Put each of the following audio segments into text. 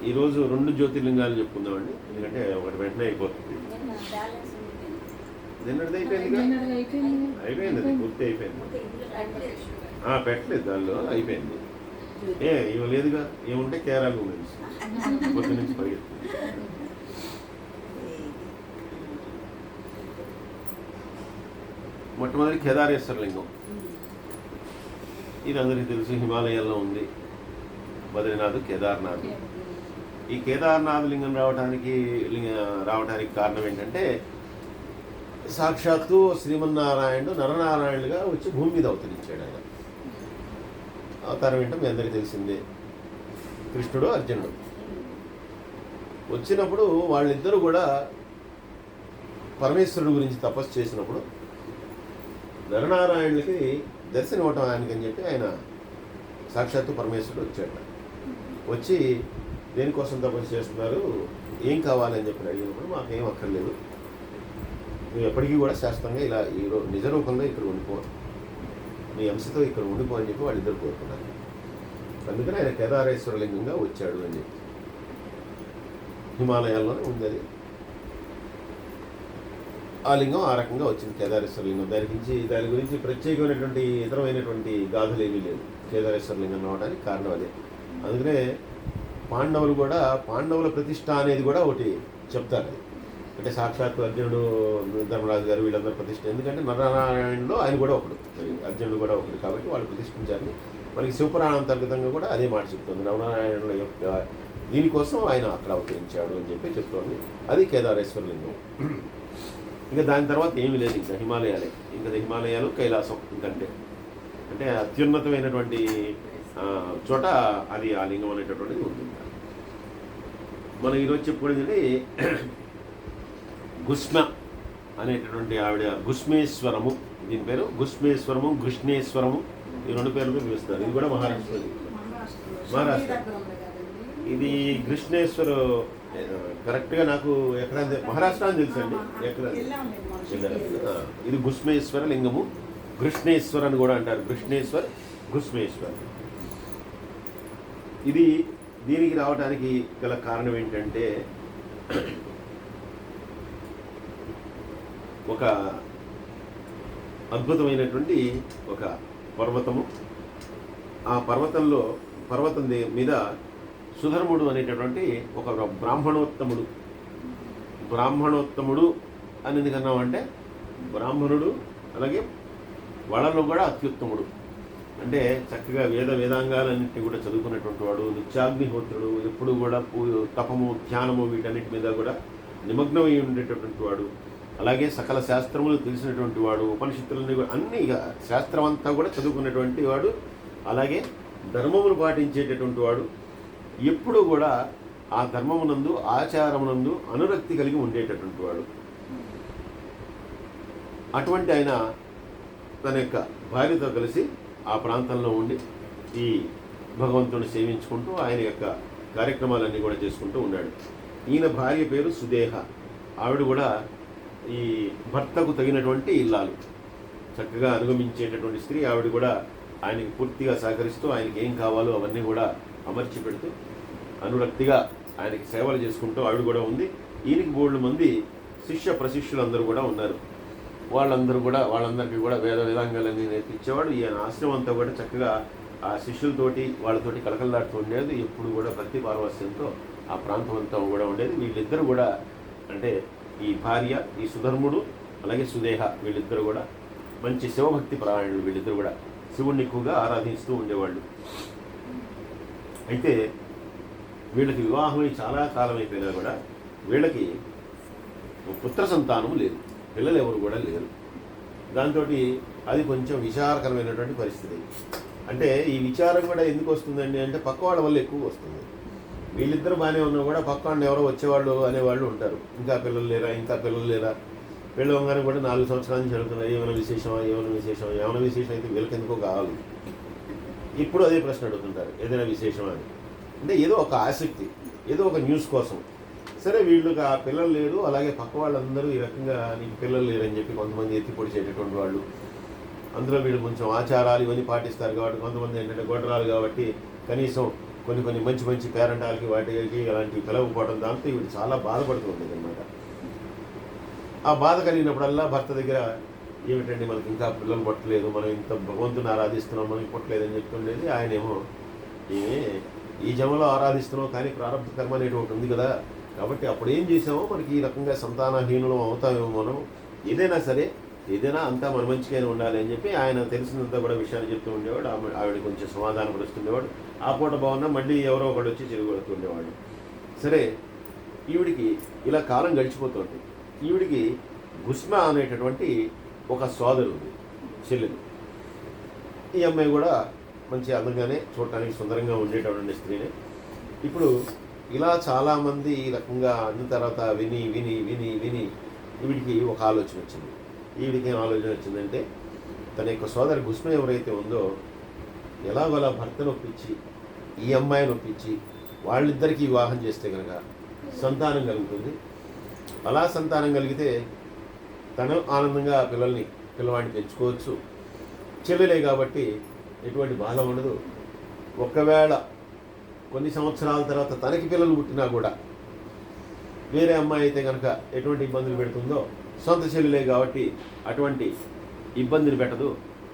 ఈరోజు 2 జ్యోతిర్లింగాలు చెప్పుకుందామండి, ఎందుకంటే ఒకటి వెంటనే అయిపోతుంది. నిన్నటిది అయిపోయింది, అయిపోయింది, అది పూర్తి అయిపోయింది. పెట్టలేదు, దానిలో అయిపోయింది. ఇవి లేదుగా, ఏముంటే కేరళ ఉమెన్స్ పొద్దు నుంచి పరిగెత్తుంది. మొట్టమొదటి కేదారేశ్వర లింగం. ఇది అందరికీ తెలుసు, హిమాలయాల్లో ఉంది. బద్రీనాథ్, కేదార్నాథ్. ఈ కేదార్నాథ్ లింగం రావడానికి కారణం ఏంటంటే, సాక్షాత్తు శ్రీమన్నారాయణుడు నరనారాయణులుగా వచ్చి భూమి మీద అవతరించాడు. ఆయన అవతారం ఏంటో మీ అందరికీ తెలిసిందే. కృష్ణుడు, అర్జునుడు వచ్చినప్పుడు వాళ్ళిద్దరూ కూడా పరమేశ్వరుడు గురించి తపస్సు చేసినప్పుడు నరనారాయణులకి దర్శనం ఇవ్వటం ఆయనకని చెప్పి ఆయన సాక్షాత్తు పరమేశ్వరుడు వచ్చాడు. వచ్చి దేనికోసం తపస్సు చేస్తున్నారు, ఏం కావాలని చెప్పి అడిగినప్పుడు, మాకేం అక్కర్లేదు, నువ్వు ఎప్పటికీ కూడా శాస్త్రంగా ఇలా నిజ రూపంలో ఇక్కడ ఉండిపో, నీ అంశతో ఇక్కడ ఉండిపో అని చెప్పి వాళ్ళిద్దరు కోరుకున్నారు. అందుకని ఆయన కేదారేశ్వర లింగంగా వచ్చాడు అని చెప్పి. హిమాలయాల్లోనే ఉంది అది. ఆ లింగం ఆ రకంగా వచ్చింది, కేదారేశ్వర లింగం. దాని గురించి ప్రత్యేకమైనటువంటి ఇతరమైనటువంటి గాథలు ఏమీ లేవు. కేదారేశ్వర లింగం రావడానికి కారణం అదే. అందుకనే పాండవుల ప్రతిష్ట అనేది కూడా ఒకటి చెప్తారు. అది అంటే సాక్షాత్తు అర్జునుడు, ధర్మరాజు గారు వీళ్ళందరూ ప్రతిష్ఠ. ఎందుకంటే నరనారాయణులో ఆయన కూడా ఒకడు, అర్జునుడు కూడా ఒకడు, కాబట్టి వాళ్ళు ప్రతిష్ఠించారని మనకి శివపురాణ అంతర్గతంగా కూడా అదే మాట చెప్తుంది. నరనారాయణుల యొక్క దీనికోసం ఆయన అక్కడ అవతరించాడు అని చెప్పి చెప్తోంది. అది కేదారేశ్వర లింగం. ఇంకా దాని తర్వాత ఏమీ లేదు, ఇంకా హిమాలయాలే. ఇంకా హిమాలయాలు, కైలాసం ఇంకంటే. అంటే అత్యున్నతమైనటువంటి చోట అది ఆ లింగం అనేటటువంటిది ఉంటుంది. మనం ఈరోజు చెప్పుకునేది గుస్మ అనేటటువంటి ఆవిడ గుస్మేశ్వరము. దీని పేరు గుస్మేశ్వరము, కృష్ణేశ్వరము, ఈ 2 పేర్లతో పిలుస్తారు. ఇది కూడా మహారాష్ట్ర. ఇది కృష్ణేశ్వర కరెక్ట్గా నాకు ఎక్కడ మహారాష్ట్ర అని తెలుసు అండి, ఎక్కడ. ఇది గుస్మేశ్వర లింగము, కృష్ణేశ్వర్ అని కూడా అంటారు. కృష్ణేశ్వర్, గుస్మేశ్వర్. ఇది దీనికి రావడానికి గల కారణం ఏంటంటే, ఒక అద్భుతమైనటువంటి ఒక పర్వతము. ఆ పర్వతం మీద సుధర్ముడు అనేటటువంటి ఒక బ్రాహ్మణోత్తముడు అని ఎందుకన్నామంటే, బ్రాహ్మణుడు అలాగే వాళ్ళలో కూడా అత్యుత్తముడు. అంటే చక్కగా వేదాంగాలన్నింటినీ కూడా చదువుకున్నటువంటి వాడు, నిత్యాగ్నిహోత్రుడు, ఎప్పుడు కూడా తపము, ధ్యానము వీటన్నిటి మీద కూడా నిమగ్నమై ఉండేటటువంటి వాడు. అలాగే సకల శాస్త్రములు తెలిసినటువంటి వాడు, ఉపనిషత్తులని అన్ని శాస్త్రం అంతా కూడా చదువుకున్నటువంటి వాడు. అలాగే ధర్మమును పాటించేటటువంటి వాడు. ఎప్పుడూ కూడా ఆ ధర్మమునందు, ఆచారమునందు అనురక్తి కలిగి ఉండేటటువంటి వాడు. అటువంటి ఆయన తన యొక్క భార్యతో కలిసి ఆ ప్రాంతంలో ఉండి ఈ భగవంతుని సేవించుకుంటూ ఆయన యొక్క కార్యక్రమాలన్నీ కూడా చేసుకుంటూ ఉన్నాడు. ఈయన భార్య పేరు సుదేహ. ఆవిడ కూడా ఈ భర్తకు తగినటువంటి ఇల్లాలు, చక్కగా అనుగమించేటటువంటి స్త్రీ. ఆవిడ కూడా ఆయనకి పూర్తిగా సహకరిస్తూ ఆయనకి ఏం కావాలో అవన్నీ కూడా అమర్చి పెడుతూ అనురక్తిగా ఆయనకి సేవలు చేసుకుంటూ ఆవిడ కూడా ఉంది. ఈయనకి 3 మంది శిష్య ప్రశిష్యులందరూ కూడా ఉన్నారు. వాళ్ళందరికీ కూడా వేదాంగాలన్నీ నేర్పించేవాడు. ఈయన ఆశ్రమం అంతా కూడా చక్కగా ఆ శిష్యులతోటి వాళ్ళతోటి కలకలలాడుతూ ఉండేది. ఎప్పుడు కూడా భక్తి పారవస్యంతో ఆ ప్రాంతం అంతా కూడా ఉండేది. వీళ్ళిద్దరూ కూడా అంటే ఈ భార్య, ఈ సుధర్ముడు అలాగే సుదేహ, వీళ్ళిద్దరూ కూడా మంచి శివభక్తి పరాయణులు. వీళ్ళిద్దరూ కూడా శివుణ్ణి ఎక్కువగా ఆరాధిస్తూ ఉండేవాళ్ళు. అయితే వీళ్ళకి వివాహమై చాలా కాలం అయిపోయినా కూడా వీళ్ళకి పుత్ర సంతానం లేదు, పిల్లలు ఎవరు కూడా లేరు. దాంతో అది కొంచెం విచారకరమైనటువంటి పరిస్థితి. అంటే ఈ విచారం కూడా ఎందుకు వస్తుందండి అంటే, పక్క వాళ్ళ వల్ల ఎక్కువ వస్తుంది. వీళ్ళిద్దరు బాగానే ఉన్నా కూడా పక్క వాళ్ళని ఎవరో వచ్చేవాళ్ళు అనేవాళ్ళు ఉంటారు. ఇంకా పిల్లలు లేరా పెళ్ళవగానే కూడా 4 సంవత్సరాల నుంచి జరుగుతున్నాయి. ఏమైనా విశేషం అయితే వీళ్ళకి ఎందుకో కావాలి. ఇప్పుడు అదే ప్రశ్న అడుగుతుంటారు, ఏదైనా విశేషమా అని. అంటే ఏదో ఒక ఆసక్తి, ఏదో ఒక న్యూస్ కోసం. సరే వీళ్ళకి ఆ పిల్లలు లేరు, అలాగే పక్క వాళ్ళందరూ ఈ రకంగా నీకు పిల్లలు లేరని చెప్పి కొంతమంది ఎత్తి పొడిచేటటువంటి వాళ్ళు. అందులో వీళ్ళు కొంచెం ఆచారాలు ఇవన్నీ పాటిస్తారు కాబట్టి, కొంతమంది ఏంటంటే గొడ్రాలు కాబట్టి కనీసం కొన్ని కొన్ని మంచి మంచి పేరెంటాలకి వాటికి అలాంటివి పిలవకపోవడం దాంతో ఈవిడ చాలా బాధపడుతూ ఉండేది అనమాట. ఆ బాధ కలిగినప్పుడల్లా భర్త దగ్గర ఏమిటండి మనకి ఇంకా పిల్లలు పుట్టలేదు, మనం ఇంత భగవంతుని ఆరాధిస్తున్నాం, మనకి పుట్టలేదని చెప్తుండేది. ఆయనేమో ఏమే ఈ జన్మలో ఆరాధిస్తున్నాం కానీ ప్రారంభ కర్మ అనేటువంటి ఉంది కదా, కాబట్టి అప్పుడు ఏం చేసామో మనకి ఈ రకంగా సంతానహీనులం అవుతామేమో, మనం ఏదైనా సరే ఏదైనా అంతా మన మంచిగానే ఉండాలి అని చెప్పి ఆయన తెలిసినంత కూడా విషయాన్ని చెప్తూ ఉండేవాడు. ఆవిడ కొంచెం సమాధానం పరుస్తుండేవాడు. ఆ పూట బాగున్నా మళ్ళీ ఎవరో ఒకడు వచ్చి చెరుగొడుతుండేవాడు. సరే, ఈవిడికి ఇలా కాలం గడిచిపోతుంది. ఈవిడికి గుస్మా అనేటటువంటి ఒక సోదరు ఉంది, చెల్లెలు. ఈ అమ్మాయి కూడా మంచి అందంగానే చూడటానికి సుందరంగా ఉండేటటువంటి స్త్రీనే. ఇప్పుడు ఇలా చాలామంది ఈ రకంగా అన్న తర్వాత విని విని విని విని ఈవిడికి ఒక ఆలోచన వచ్చింది. ఈవిడికి ఏం ఆలోచన వచ్చిందంటే, తన యొక్క సోదరి గుస్మ ఎవరైతే ఉందో ఎలాగోలా భర్తను ఒప్పించి ఈ అమ్మాయిని ఒప్పించి వాళ్ళిద్దరికీ వివాహం చేస్తే కనుక సంతానం కలుగుతుంది. అలా సంతానం కలిగితే తను ఆనందంగా పిల్లవాడిని పెంచుకోవచ్చు. చెల్లెలే కాబట్టి ఎటువంటి బాధ ఉండదు. ఒకవేళ కొన్ని సంవత్సరాల తర్వాత తనకి పిల్లలు పుట్టినా కూడా వేరే అమ్మాయి అయితే కనుక ఎటువంటి ఇబ్బందులు పెడుతుందో, సొంత చెల్లెలే కాబట్టి అటువంటి ఇబ్బందిని పెట్టదు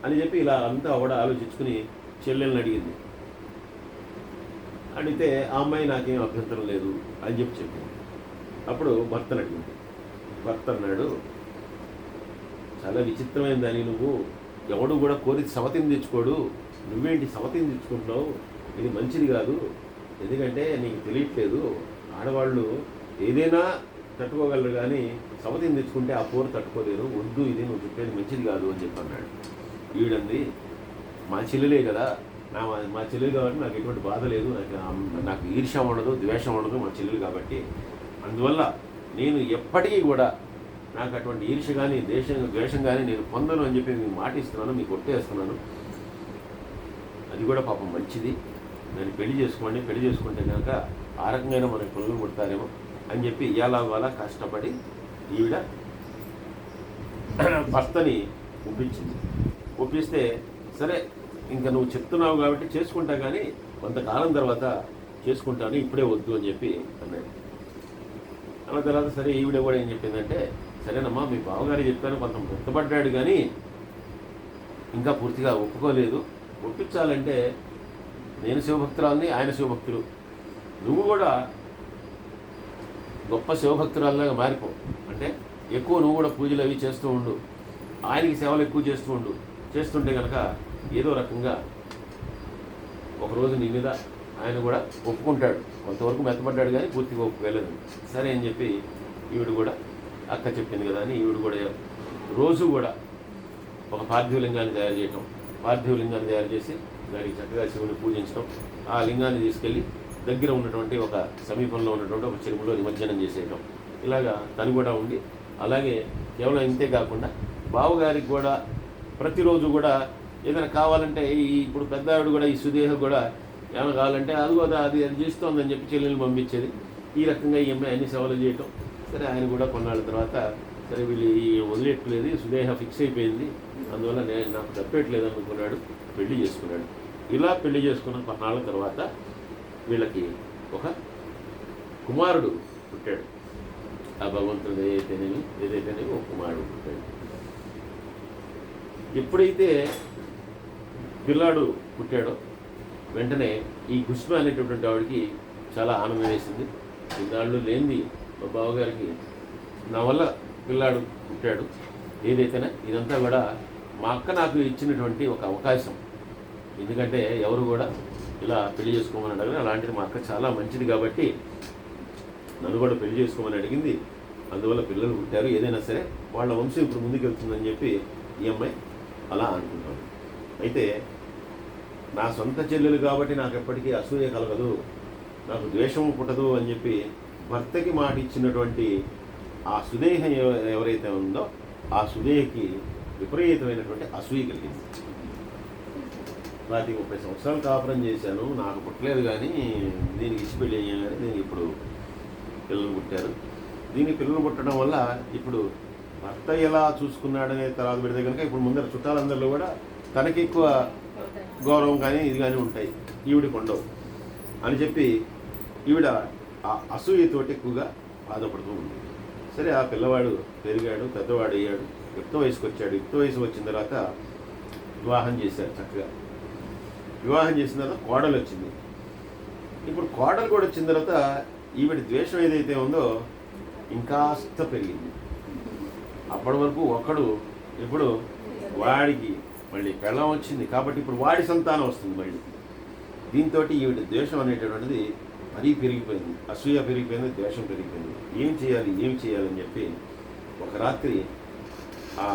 అని చెప్పి ఇలా అంతా కూడా ఆలోచించుకుని చెల్లెల్ని అడిగింది. అడిగితే ఆ అమ్మాయి నాకేం అభ్యంతరం లేదు అని చెప్పింది. అప్పుడు భర్తను అడిగింది. భర్త అన్నాడు, చాలా విచిత్రమైందని, నువ్వు ఎవడు కూడా కోరి సవతిని తెచ్చుకోడు, నువ్వేంటి సవతిని తెచ్చుకుంటున్నావు, ఇది మంచిది కాదు. ఎందుకంటే నీకు తెలియట్లేదు, ఆడవాళ్ళు ఏదైనా తట్టుకోగలరు కానీ సవతిని తెచ్చుకుంటే ఆ పోరు తట్టుకోలేరు, వద్దు, ఇది నువ్వు చెప్పేది మంచిది కాదు అని చెప్పి అన్నాడు. ఈవిడంది, మా చెల్లెలే కదా, మా చెల్లెలు కాబట్టి నాకు ఎటువంటి బాధ లేదు, నాకు ఈర్ష్య ఉండదు, ద్వేషం ఉండదు మా చెల్లెలు కాబట్టి, అందువల్ల నేను ఎప్పటికీ కూడా నాకు అటువంటి ఈర్ష్య కానీ ద్వేషం కానీ నేను పొందను అని చెప్పి మీకు మాట ఇస్తున్నాను, మీకు కొట్టేస్తున్నాను. అది కూడా పాపం మంచిది, నేను పెళ్లి చేసుకోండి, పెళ్లి చేసుకుంటే కనుక ఆ రకంగా మనకు పిల్లలు పుడతారేమో అని చెప్పి ఇవాళ కష్టపడి ఈవిడ భర్తని ఒప్పించింది. ఒప్పిస్తే సరే ఇంకా నువ్వు చెప్తున్నావు కాబట్టి చేసుకుంటా, కానీ కొంతకాలం తర్వాత చేసుకుంటాను, ఇప్పుడే వద్దు అని చెప్పి అన్నాడు. అన్న తర్వాత సరే ఈవిడ కూడా ఏం చెప్పిందంటే, సరేనమ్మా మీ బావగారు చెప్పాను, కొంత గుర్తుపడ్డాడు కానీ ఇంకా పూర్తిగా ఒప్పుకోలేదు, ఒప్పించాలంటే నేను శివభక్తురాలని, ఆయన శివభక్తులు, నువ్వు కూడా గొప్ప శివభక్తురాలుగా మారిపో, అంటే ఎక్కువ నువ్వు కూడా పూజలు అవి చేస్తూ ఉండు, ఆయనకి సేవలు ఎక్కువ చేస్తూ ఉండు, చేస్తుంటే కనుక ఏదో రకంగా ఒకరోజు నీ మీద ఆయన కూడా ఒప్పుకుంటాడు. కొంతవరకు మెత్తపడ్డాడు కానీ పూర్తిగా ఒప్పుకోలేదు. సరే అని చెప్పి ఈవిడ కూడా అక్క చెప్పింది కదా అని ఈవిడ కూడా రోజు కూడా ఒక పార్థివలింగాన్ని తయారు చేయటం, పార్థివలింగాన్ని తయారు చేసి దానికి చక్కగా శివుని పూజించడం, ఆ లింగాన్ని తీసుకెళ్ళి దగ్గర ఉన్నటువంటి ఒక సమీపంలో ఉన్నటువంటి ఒక చెరువులో నిమజ్జనం చేసేయటం, ఇలాగా తను కూడా ఉండి, అలాగే కేవలం ఇంతే కాకుండా బావగారికి కూడా ప్రతిరోజు కూడా ఏదైనా కావాలంటే ఇప్పుడు పెద్ద ఆవిడ కూడా ఈ సుదేహ కూడా ఏమైనా కావాలంటే అది చేస్తోందని చెప్పి చెల్లెల్ని పంపించేది. ఈ రకంగా ఈ అమ్మాయి అన్ని సేవలు చేయటం. సరే ఆయన కూడా కొన్నాళ్ళ తర్వాత సరే వీళ్ళు వదిలేట్లేదు, సుదేహ ఫిక్స్ అయిపోయింది, అందువల్ల నాకు తప్పేట్లేదు అనుకున్నాడు, పెళ్లి చేసుకున్నాడు. ఇలా పెళ్లి చేసుకున్న కొన్నాళ్ళ తర్వాత వీళ్ళకి ఒక కుమారుడు పుట్టాడు. ఆ భగవంతుడు ఏదైతేనేమి ఒక కుమారుడు పుట్టాడు. ఎప్పుడైతే పిల్లాడు పుట్టాడో వెంటనే ఈ గుస్మ అనేటటువంటి ఆవిడకి చాలా ఆనందం వేసింది. పిల్లాళ్ళు లేనిది మా బావగారికి నా వల్ల పిల్లాడు పుట్టాడు, ఏదైతేనే ఇదంతా కూడా మా అక్క నాకు ఇచ్చినటువంటి ఒక అవకాశం. ఎందుకంటే ఎవరు కూడా ఇలా పెళ్లి చేసుకోమని అడగని, అలాంటిది మా అక్క చాలా మంచిది కాబట్టి నన్ను కూడా పెళ్లి చేసుకోమని అడిగింది, అందువల్ల పిల్లలు పుట్టారు, ఏదైనా సరే వాళ్ళ వంశం ఇప్పుడు ముందుకు వెళ్తుందని చెప్పి ఈ అమ్మాయి అలా అనుకుంటాను. అయితే నా సొంత చెల్లెలు కాబట్టి నాకు ఎప్పటికీ అసూయ కలగదు, నాకు ద్వేషం పుట్టదు అని చెప్పి భర్తకి మాట ఇచ్చినటువంటి ఆ సుదేహ ఎవరైతే ఉందో ఆ సుదేహకి విపరీతమైనటువంటి అసూయ కలిగింది. 30 సంవత్సరాలు కాపురం చేశాను, నాకు పుట్టలేదు కానీ దీనికి ఇచ్చి పెళ్ళి అయ్యాను, కానీ దీనికి ఇప్పుడు పిల్లలు పుట్టారు. దీనికి పిల్లలు పుట్టడం వల్ల ఇప్పుడు భర్త ఎలా చూసుకున్నాడనే తర్వాత పెడితే కనుక ఇప్పుడు ముందర చుట్టాలందరిలో కూడా తనకి ఎక్కువ గౌరవం కానీ ఇది కానీ ఉంటాయి, ఈవిడికి ఉండవు. అని చెప్పి ఈవిడ ఆ అసూయతోటి ఎక్కువగా బాధపడుతూ ఉంది. సరే ఆ పిల్లవాడు పెరిగాడు, పెద్దవాడు అయ్యాడు, యుక్త వయసుకు వచ్చాడు. యుక్త వయసు వచ్చిన తర్వాత వివాహం చేశారు చక్కగా. వివాహం చేసిన తర్వాత కోడలు వచ్చింది. ఇప్పుడు కోడలు కూడా వచ్చిన తర్వాత ఈవిడ ద్వేషం ఏదైతే ఉందో ఇంకాస్త పెరిగింది. అప్పటి వరకు ఒకడు, ఇప్పుడు వాడికి మళ్ళీ పెళ్ళం వచ్చింది కాబట్టి ఇప్పుడు వాడి సంతానం వస్తుంది మళ్ళీ. దీంతో ఈవిడ ద్వేషం అనేటటువంటిది మరీ పెరిగిపోయింది. అసూయ పెరిగిపోయింది, ద్వేషం పెరిగిపోయింది. ఏం చేయాలని చెప్పి ఒక రాత్రి ఆ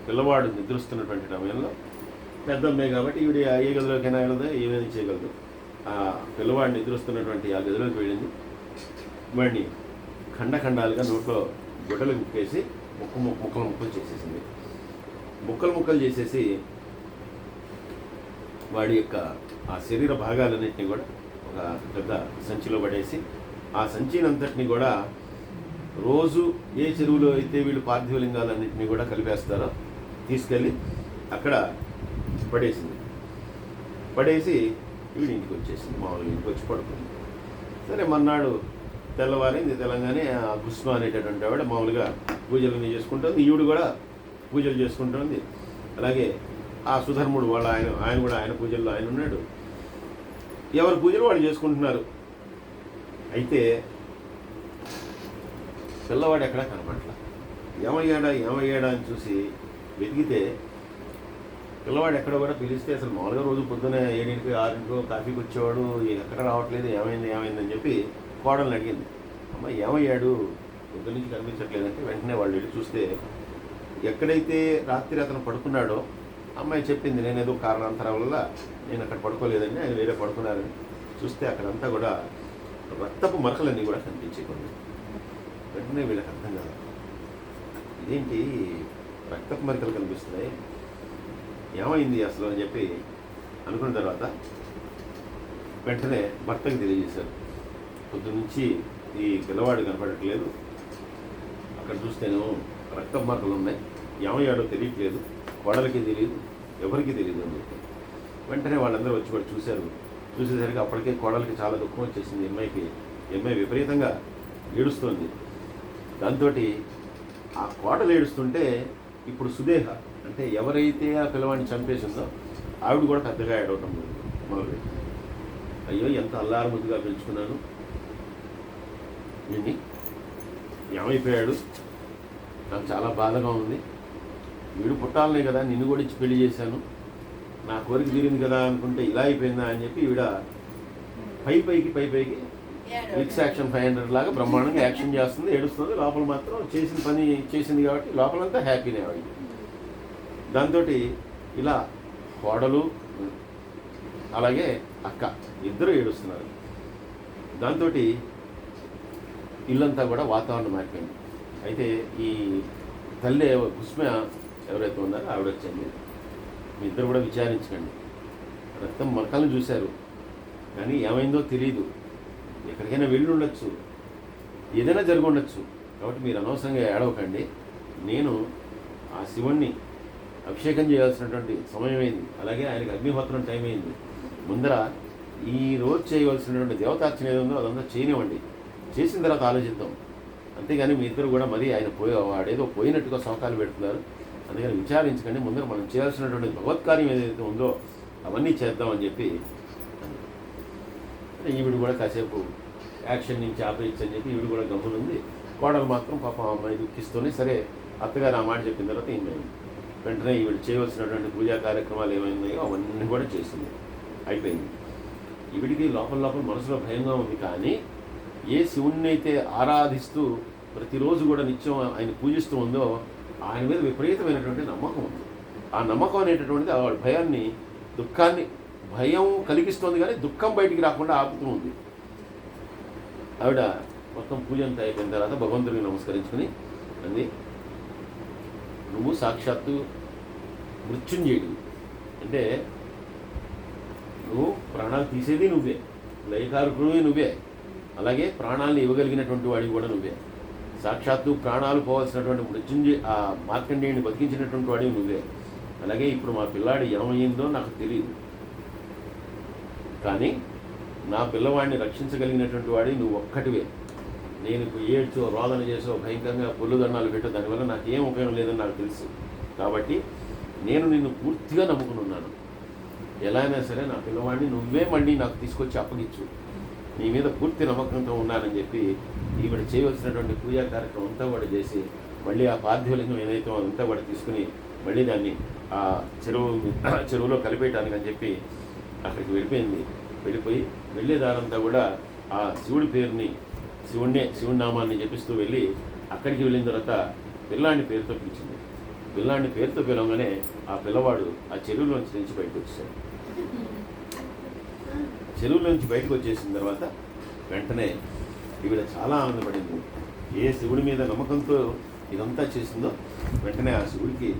పిల్లవాడు నిద్రిస్తున్నటువంటి సమయంలో, పెద్ద అమ్మాయి కాబట్టి ఈవిడ ఏ గదిలోకైనా వెళ్ళదు, ఏమైనా చేయగలదు. ఆ పిల్లవాడు నిద్రిస్తున్నటువంటి ఆ గదిలోకి వెళ్ళింది. వాడిని ఖండాలుగా నోట్లో గుడ్డలు ముక్కేసి ముక్కలు చేసేసింది. ముక్కలు చేసేసి వాడి యొక్క ఆ శరీర భాగాలన్నింటినీ కూడా ఒక పెద్ద సంచిలో పడేసి, ఆ సంచినంతటిని కూడా రోజు ఏ చెరువులో అయితే వీళ్ళు పార్థివలింగాలన్నింటినీ కూడా కలిపేస్తారో తీసుకెళ్ళి అక్కడ పడేసి వీడి ఇంటికి వచ్చేసింది. మామూలుగా ఇంటికి వచ్చి పడుకుంది. సరే మర్నాడు తెల్లవారింది. తెలంగానే ఆ భుస్మ అనేటటువంటి ఆవిడ మామూలుగా పూజలన్నీ చేసుకుంటుంది. ఈవిడ కూడా పూజలు చేసుకుంటుంది. అలాగే ఆ సుధర్ముడు వాళ్ళ ఆయన కూడా ఆయన పూజల్లో ఆయన ఉన్నాడు. ఎవరి పూజలు వాళ్ళు చేసుకుంటున్నారు. అయితే పిల్లవాడు ఎక్కడా కనపడట్లా. ఏమయ్యాడా అని చూసి వెతికితే పిల్లవాడు ఎక్కడ కూడా పిలిస్తే అసలు మామూలుగా రోజు పొద్దున్న 7కి 6కి కాఫీకి వచ్చేవాడు, ఎక్కడ రావట్లేదు, ఏమైందని చెప్పి కోడల్ని అడిగింది. అమ్మ ఏమయ్యాడు, పొద్దు నుంచి కనిపించట్లేదంటే వెంటనే వాళ్ళు వెళ్ళి చూస్తే ఎక్కడైతే రాత్రి అతను పడుకున్నాడో అమ్మాయి చెప్పింది, నేను ఏదో కారణాంతరం వల్ల నేను అక్కడ పడుకోలేదండి, ఆయన వేరే పడుకున్నారని. చూస్తే అక్కడంతా కూడా రక్తపు మరకలన్నీ కూడా కనిపించేకుండా. వెంటనే వీళ్ళకి అర్థం కాదు, ఇదేంటి రక్తపు మరకలు కనిపిస్తున్నాయి, ఏమైంది అసలు అని చెప్పి అనుకున్న తర్వాత వెంటనే భర్తకి తెలియజేశారు. పొద్దు నుంచి ఈ పిల్లవాడు కనపడట్లేదు, అక్కడ చూస్తేనేమో రక్తపు మరకలు ఉన్నాయి, ఏమయ్యాడో తెలియట్లేదు, కోడలకి తెలియదు, ఎవరికి తెలియదు అని చెప్పి వెంటనే వాళ్ళందరూ వచ్చి కూడా చూశారు. చూసేసరికి అప్పటికే కోడలికి చాలా దుఃఖం వచ్చేసింది. అమ్మాయి విపరీతంగా ఏడుస్తోంది. దాంతో ఆ కోడలు ఏడుస్తుంటే ఇప్పుడు సుదేహ అంటే ఎవరైతే ఆ పిల్లవాడిని చంపేసిందో ఆవిడ కూడా పెద్దగా ఏడవటం మొదలుపెట్టి, అయ్యో ఎంత అల్లారముద్దుగా పెంచుకున్నాను, నిన్ను ఏమైపోయాడు, నాకు చాలా బాధగా ఉంది, వీడు పుట్టాలనే కదా నిన్ను కూడా ఇచ్చి పెళ్లి చేశాను, నా కోరిక తీరింది కదా అనుకుంటే ఇలా అయిపోయిందా అని చెప్పి ఈవిడ పైకి మిక్స్ యాక్షన్ 500 లాగా బ్రహ్మాండంగా యాక్షన్ చేస్తుంది, ఏడుస్తుంది. లోపల మాత్రం చేసిన పని చేసింది కాబట్టి లోపలంతా హ్యాపీనే ఆవిడ. దాంతో ఇలా కోడలు అలాగే అక్క ఇద్దరు ఏడుస్తున్నారు. దాంతో ఇల్లంతా కూడా వాతావరణం మారిపోయింది. అయితే ఈ తల్లి కుస్మ ఎవరైతే ఉన్నారో ఆవిడ వచ్చింది, మీ ఇద్దరు కూడా విచారించకండి, రక్తం మరకలను చూశారు కానీ ఏమైందో తెలియదు, ఎక్కడికైనా వెళ్ళి ఉండొచ్చు, ఏదైనా జరిగి ఉండొచ్చు, కాబట్టి మీరు అనవసరంగా ఏడవకండి, నేను ఆ శివుణ్ణి అభిషేకం చేయాల్సినటువంటి సమయం అయింది, అలాగే ఆయనకి అగ్నిహోత్రం టైం అయింది, ముందర ఈ రోజు చేయవలసినటువంటి దేవతార్చన ఏదో ఉందో అదంతా చేయనివ్వండి, చేసిన తర్వాత ఆలోచిద్దాం, అంతేగాని మీ ఇద్దరు కూడా మరీ ఆయన వాడేదో పోయినట్టుగా శోకాలు పెడుతున్నారు, అందుకని విచారించకండి, ముందర మనం చేయాల్సినటువంటి భగవత్కార్యం ఏదైతే ఉందో అవన్నీ చేద్దామని చెప్పి ఈవిడ కూడా కాసేపు యాక్షన్ నుంచి ఆపేయచ్చని చెప్పి ఈవిడ కూడా గమ్మునుంది. కోడలు మాత్రం పాపం అమ్మాయి దుఃఖిస్తూనే సరే అత్తగారు ఆ మాట చెప్పిన తర్వాత ఏమైంది, వెంటనే ఈవిడ చేయవలసినటువంటి పూజా కార్యక్రమాలు ఏమైనాయో అవన్నీ కూడా చేసింది, అయిపోయింది. ఈవిడికి లోపల మనసులో భయంగా ఉంది, కానీ ఏ శివుణ్ణి అయితే ఆరాధిస్తూ ప్రతిరోజు కూడా నిత్యం ఆయన పూజిస్తూ ఉందో ఆయన మీద విపరీతమైనటువంటి నమ్మకం ఉంది. ఆ నమ్మకం అనేటటువంటిది ఆవిడ భయం కలిగిస్తుంది కానీ దుఃఖం బయటికి రాకుండా ఆపుతూ ఉంది. ఆవిడ మొత్తం పూజ అంతా అయిపోయిన తర్వాత భగవంతుడికి నమస్కరించుకుని అంది, నువ్వు సాక్షాత్తు మృత్యుంజయుడు, అంటే నువ్వు ప్రాణాలు తీసేది నువ్వే, లయకారకుడు నువ్వే, అలాగే ప్రాణాలను ఇవ్వగలిగినటువంటి వాడివి కూడా నువ్వే, సాక్షాత్తు ప్రాణాలు పోవాల్సినటువంటి మృత్యుంజయ ఆ మార్కండేయుని బతికించినటువంటి వాడివి నువ్వే, అలాగే ఇప్పుడు మా పిల్లాడు ఏమయ్యిందో నాకు తెలియదు, కానీ నా పిల్లవాడిని రక్షించగలిగినటువంటి వాడి నువ్వు ఒక్కటివే. నేను ఏడ్చో రోదన చేసో భయంకరంగా పొల్లు దండాలు పెట్టో దానివల్ల నాకు ఏం ఉపయోగం లేదని నాకు తెలుసు. కాబట్టి నేను నిన్ను పూర్తిగా నమ్ముకుని ఉన్నాను. ఎలా అయినా సరే నా పిల్లవాడిని నువ్వే మళ్ళీ నాకు తీసుకొచ్చి అప్పగించు, నీ మీద పూర్తి నమ్మకంతో ఉన్నానని చెప్పి ఈవిడ చేయవలసినటువంటి పూజా కార్యక్రమం అంతా కూడా చేసి మళ్ళీ ఆ పార్థివలింగం ఏదైతే అంతా కూడా తీసుకుని మళ్ళీ దాన్ని ఆ చెరువులో కలిపేయటానికి అని చెప్పి అక్కడికి వెళ్ళిపోయింది. వెళ్ళిపోయి వెళ్ళేదారంతా కూడా ఆ శివుడి పేరుని శివుడి నామాన్ని జపిస్తూ వెళ్ళి అక్కడికి వెళ్ళిన తర్వాత పిల్లాడిని పేరుతో పిలిచింది. పిల్లాడిని పేరుతో పిలవగానే ఆ పిల్లవాడు ఆ చెరువులోంచి నుంచి బయటకు వచ్చేసాడు. చెరువులోంచి బయటకు వచ్చేసిన తర్వాత వెంటనే ఈవిడ చాలా ఆనందపడింది. ఏ శివుడి మీద నమ్మకంతో ఇదంతా చేసిందో వెంటనే ఆ శివుడికి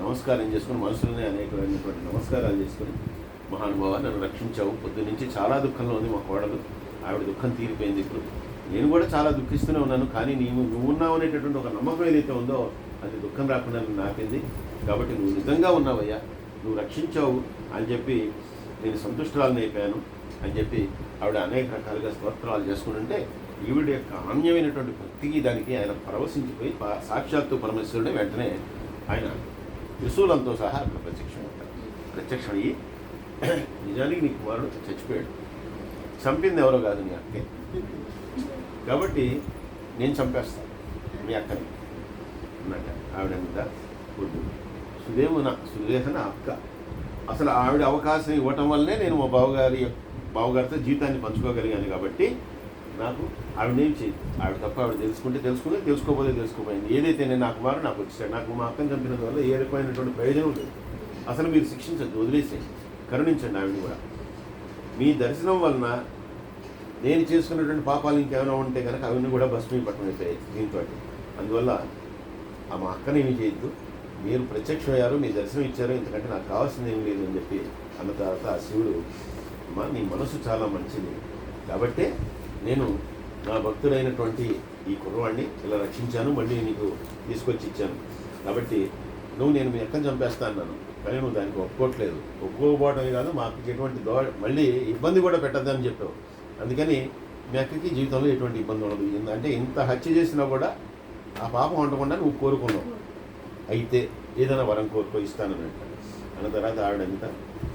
నమస్కారం చేసుకుని మనసులోనే అనేకమైనటువంటి నమస్కారాలు చేసుకుని, మహానుభావ నన్ను రక్షించావు, పొద్దు నుంచి చాలా దుఃఖంలో ఉంది మా కోడలు, ఆవిడ దుఃఖం తీరిపోయింది. ఇప్పుడు నేను కూడా చాలా దుఃఖిస్తూనే ఉన్నాను, కానీ నువ్వు ఉన్నావు అనేటటువంటి ఒక నమ్మకం ఏదైతే ఉందో అది దుఃఖం రాకుండా నన్ను ఆపింది. కాబట్టి నువ్వు నిజంగా ఉన్నావయ్యా, నువ్వు రక్షించావు అని చెప్పి నేను సంతుష్టురాలను అయిపోయాను అని చెప్పి ఆవిడ అనేక రకాలుగా స్తోత్రాలు చేసుకుంటుంటే ఈవిడ యొక్క అన్యమైనటువంటి భక్తికి దానికి ఆయన పరవశించిపోయి సాక్షాత్తు పరమేశ్వరుడే వెంటనే ఆయన త్రిశూలంతో సహా అక్కడ ప్రత్యక్షమయ్యి నిజానికి నీ కుమారుడు చచ్చిపోయాడు, చంపింది ఎవరో కాదు నీ అక్కే, కాబట్టి నేను చంపేస్తాను మీ అక్కని అన్నట్ట. ఆవిడంతా వద్దు, సుదేహన అక్క, అసలు ఆవిడ అవకాశం ఇవ్వటం వల్లనే నేను మా బావగారితో జీవితాన్ని పంచుకోగలిగాను. కాబట్టి నాకు ఆవిడేం చేయదు, ఆవిడ తప్ప ఆవిడ తెలుసుకుంటే తెలుసుకుంది, తెలుసుకోకపోతే తెలుసుకోపోయింది. ఏదైతే నేను నా కుమారుడు నాకు వచ్చాడు, నాకు మా అక్కని చంపినందు వల్ల ఏ రకమైనటువంటి ప్రయోజనం లేదు. అసలు మీరు శిక్షించద్దు, వదిలేసేయండి, కరుణించండి ఆవిడని కూడా. మీ దర్శనం వలన నేను చేసుకున్నటువంటి పాపాలు ఇంకేమైనా ఉంటే కనుక అవన్నీ కూడా భస్మీపట్నం అయిపోయాయి దీంతో. అందువల్ల ఆ మా అక్కని ఏమి చేయొద్దు, మీరు ప్రత్యక్షమయ్యారు, మీ దర్శనం ఇచ్చారు, ఇంతకంటే నాకు కావాల్సింది ఏం లేదు అని చెప్పి అన్న తర్వాత ఆ శివుడు, అమ్మా నీ మనసు చాలా మంచిది, కాబట్టే నేను నా భక్తుడైనటువంటి ఈ కుర్రవాడిని ఇలా రక్షించాను, మళ్ళీ నీకు తీసుకొచ్చి ఇచ్చాను. కాబట్టి నేను మీ అక్కని చంపేస్తా అన్నాను, కానీ నువ్వు దానికి ఒప్పుకోవట్లేదు. ఒప్పుకోకపోవడమే కాదు, మా అక్కకి ఎటువంటి మళ్ళీ ఇబ్బంది కూడా పెట్టద్దని చెప్పావు. అందుకని మీ అక్కకి జీవితంలో ఎటువంటి ఇబ్బంది ఉండదు. అంటే ఇంత హత్య చేసినా కూడా ఆ పాపం ఉండకుండా నువ్వు కోరుకున్నావు, అయితే ఏదైనా వరం కోరుకో ఇస్తానన్నట్టు అన్న తర్వాత ఆవిడంతా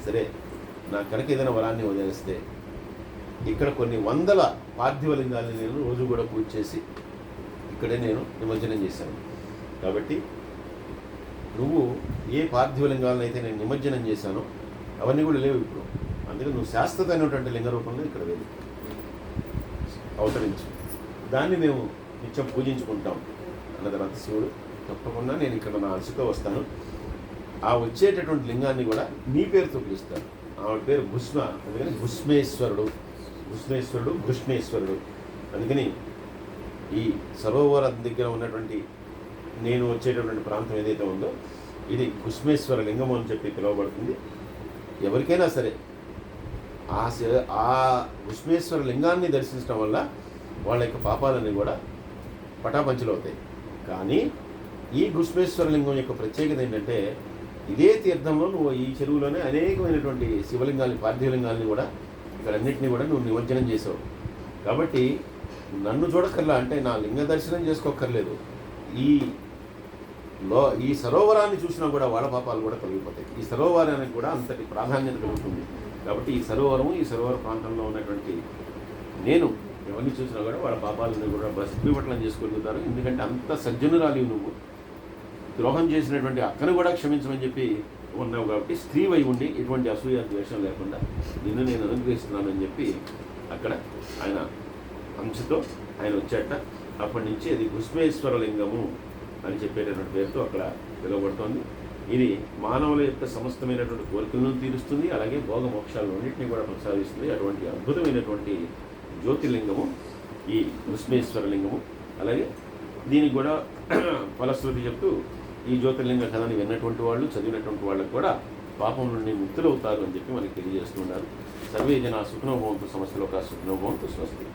సరే నాకు కనుక ఏదైనా వరాన్ని వదిలేస్తే ఇక్కడ కొన్ని వందల పార్థివలింగాల్ని నేను రోజు కూడా పూజ చేసి ఇక్కడే నేను నిమజ్జనం చేశాను. కాబట్టి నువ్వు ఏ పార్థివలింగాలను అయితే నేను నిమజ్జనం చేశానో అవన్నీ కూడా లేవు ఇప్పుడు, అందుకని నువ్వు శాశ్వతమైనటువంటి లింగ రూపంలో ఇక్కడ వెళ్ళి అవతరించు, దాన్ని మేము నిత్యం పూజించుకుంటాం అన్న తర్వాత శివుడు తప్పకుండా నేను ఇక్కడ నా అలసితో వస్తాను, ఆ వచ్చేటటువంటి లింగాన్ని కూడా నీ పేరుతో పిలుస్తాను. ఆవిడ పేరు భుస్మ, అందుకని భుస్మేశ్వరుడు, భృష్మేశ్వరుడు. అందుకని ఈ సరోవరం దగ్గర ఉన్నటువంటి నేను వచ్చేటటువంటి ప్రాంతం ఏదైతే ఉందో ఇది భుస్మేశ్వర లింగం అని చెప్పి పిలువబడుతుంది. ఎవరికైనా సరే ఆ భుస్మేశ్వర లింగాన్ని దర్శించడం వల్ల వాళ్ళ యొక్క పాపాలన్నీ కూడా పటాపంచలు అవుతాయి. కానీ ఈ భుస్మేశ్వర లింగం యొక్క ప్రత్యేకత ఏంటంటే ఇదే తీర్థంలో నువ్వు ఈ చెరువులోనే అనేకమైనటువంటి శివలింగాల్ని పార్థివలింగాల్ని కూడా ఇక్కడ అన్నింటినీ కూడా నువ్వు నిమజ్జనం చేసావు. కాబట్టి నన్ను చూడక్కర్లా, అంటే నా లింగ దర్శనం చేసుకోక్కర్లేదు, ఈ సరోవరాన్ని చూసినా కూడా వాళ్ళ పాపాలు కూడా తొలగిపోతాయి. ఈ సరోవరానికి కూడా అంతటి ప్రాధాన్యత కలుగుతుంది. కాబట్టి ఈ సరోవర ప్రాంతంలో ఉన్నటువంటి నేను ఎవరిని చూసినా కూడా వాళ్ళ పాపాలను కూడా భస్మీపట్నం చేసుకోగలుగుతారు. ఎందుకంటే అంత సజ్జనురాలి నువ్వు, ద్రోహం చేసినటువంటి అక్కను కూడా క్షమించమని చెప్పి ఉన్నావు. కాబట్టి స్త్రీ వై ఉండి ఎటువంటి అసూయ ద్వేషం లేకుండా నిన్ను నేను అనుగ్రహిస్తున్నానని చెప్పి అక్కడ ఆయన అంశతో ఆయన వచ్చాట. అప్పటి నుంచి అది భుస్మేశ్వర లింగము అని చెప్పేటటువంటి పేరుతో అక్కడ పిలువబడుతోంది. ఇది మానవుల యొక్క సమస్తమైనటువంటి కోరికలను తీరుస్తుంది, అలాగే భోగ మోక్షాలన్నింటినీ కూడా ప్రసాదిస్తుంది. అటువంటి అద్భుతమైనటువంటి జ్యోతిర్లింగము ఈ భుస్మేశ్వర లింగము. అలాగే దీనికి కూడా ఫలశ్రుతి చెప్తూ ఈ జ్యోతిర్లింగ కథని విన్నటువంటి వాళ్ళు, చదివినటువంటి వాళ్ళకు కూడా పాపం నుండి ముక్తులవుతారు అని చెప్పి మనకి తెలియజేస్తున్నారు. సర్వే జన సుఖినో భవంతు, సమస్తలోక సుఖినో భవంతు. స్వస్తి.